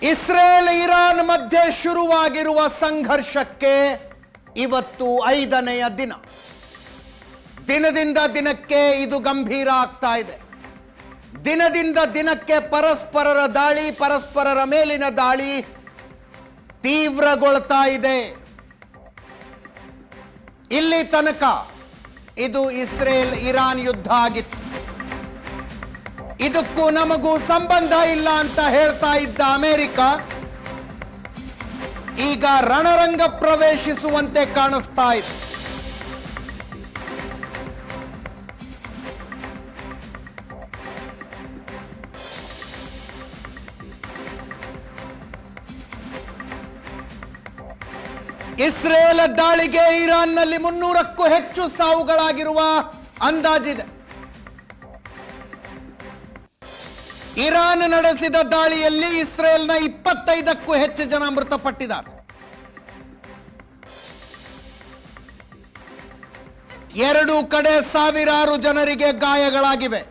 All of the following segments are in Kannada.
ಇಸ್ರೇಲ್ ಇರಾನ್ ಮಧ್ಯೆ ಶುರುವಾಗಿರುವ ಸಂಘರ್ಷಕ್ಕೆ ಇವತ್ತು 5ನೆಯ ದಿನ. ದಿನದಿಂದ ದಿನಕ್ಕೆ ಇದು ಗಂಭೀರ ಆಗ್ತಾ ಇದೆ. ದಿನದಿಂದ ದಿನಕ್ಕೆ ಪರಸ್ಪರರ ದಾಳಿ, ಪರಸ್ಪರರ ಮೇಲಿನ ದಾಳಿ ತೀವ್ರಗೊಳ್ತಾ ಇದೆ. ಇಲ್ಲಿ ತನಕ ಇದು ಇಸ್ರೇಲ್ ಇರಾನ್ ಯುದ್ಧ ಆಗಿತ್ತು. ಇದಕ್ಕೂ ನಮಗೂ ಸಂಬಂಧ ಇಲ್ಲ ಅಂತ ಹೇಳ್ತಾ ಇದ್ದ ಅಮೆರಿಕ ಈಗ ರಣರಂಗ ಪ್ರವೇಶಿಸುವಂತೆ ಕಾಣಿಸ್ತಾ ಇದೆ. ಇಸ್ರೇಲ್ ದಾಳಿಗೆ ಇರಾನ್ನಲ್ಲಿ 300ಕ್ಕೂ ಹೆಚ್ಚು ಸಾವುಗಳಾಗಿರುವ ಅಂದಾಜಿದೆ. ಇರಾನ್ ನಡೆಸಿದ ದಾಳಿಯಲ್ಲಿ ಇಸ್ರೇಲ್ನ 25ಕ್ಕೂ ಹೆಚ್ಚು ಜನ ಮೃತಪಟ್ಟಿದ್ದಾರೆ. 2 ಕಡೆ ಸಾವಿರಾರು ಜನರಿಗೆ ಗಾಯಗಳಾಗಿವೆ.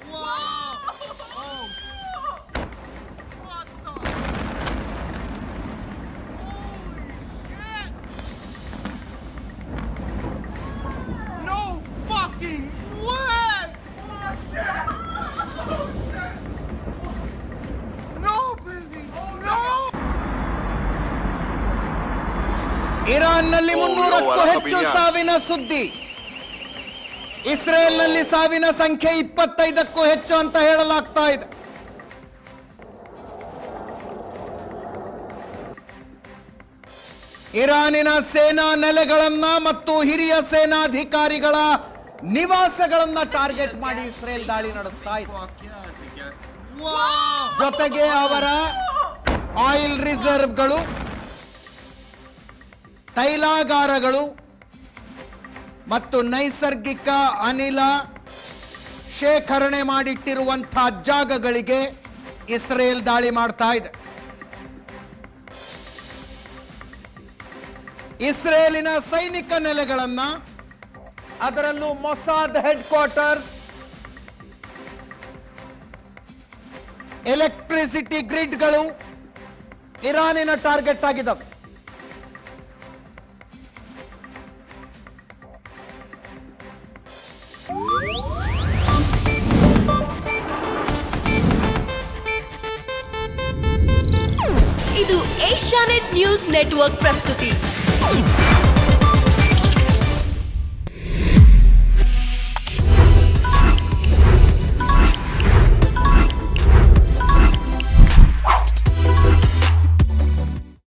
ಇರಾನ್ನಲ್ಲಿ 300ಕ್ಕೂ ಹೆಚ್ಚು ಸಾವಿನ ಸುದ್ದಿ. ಇಸ್ರೇಲ್ನಲ್ಲಿ ಸಾವಿನ ಸಂಖ್ಯೆ 25ಕ್ಕೂ ಹೆಚ್ಚು ಅಂತ ಹೇಳಲಾಗ್ತಾ ಇದೆ. ಇರಾನಿನ ಸೇನಾ ನೆಲೆಗಳನ್ನ ಮತ್ತು ಹಿರಿಯ ಸೇನಾಧಿಕಾರಿಗಳ ನಿವಾಸಗಳನ್ನ ಟಾರ್ಗೆಟ್ ಮಾಡಿ ಇಸ್ರೇಲ್ ದಾಳಿ ನಡೆಸ್ತಾ ಇದೆ. ಜೊತೆಗೆ ಅವರ ಆಯಿಲ್ ರಿಸರ್ವ್ಗಳು, ತೈಲಾಗಾರಗಳು ಮತ್ತು ನೈಸರ್ಗಿಕ ಅನಿಲ ಶೇಖರಣೆ ಮಾಡಿಟ್ಟಿರುವಂತಹ ಜಾಗಗಳಿಗೆ ಇಸ್ರೇಲ್ ದಾಳಿ ಮಾಡ್ತಾ ಇದೆ. ಇಸ್ರೇಲಿನ ಸೈನಿಕ ನೆಲೆಗಳನ್ನ, ಅದರಲ್ಲೂ ಮೊಸಾದ್ ಹೆಡ್ ಕ್ವಾರ್ಟರ್ಸ್, ಎಲೆಕ್ಟ್ರಿಸಿಟಿ ಗ್ರಿಡ್ಗಳು ಇರಾನಿನ ಟಾರ್ಗೆಟ್ ಆಗಿದ್ದಾವೆ. ಇದು ಏಷ್ಯಾನೆಟ್ ನ್ಯೂಸ್ ನೆಟ್ವರ್ಕ್ ಪ್ರಸ್ತುತಿ.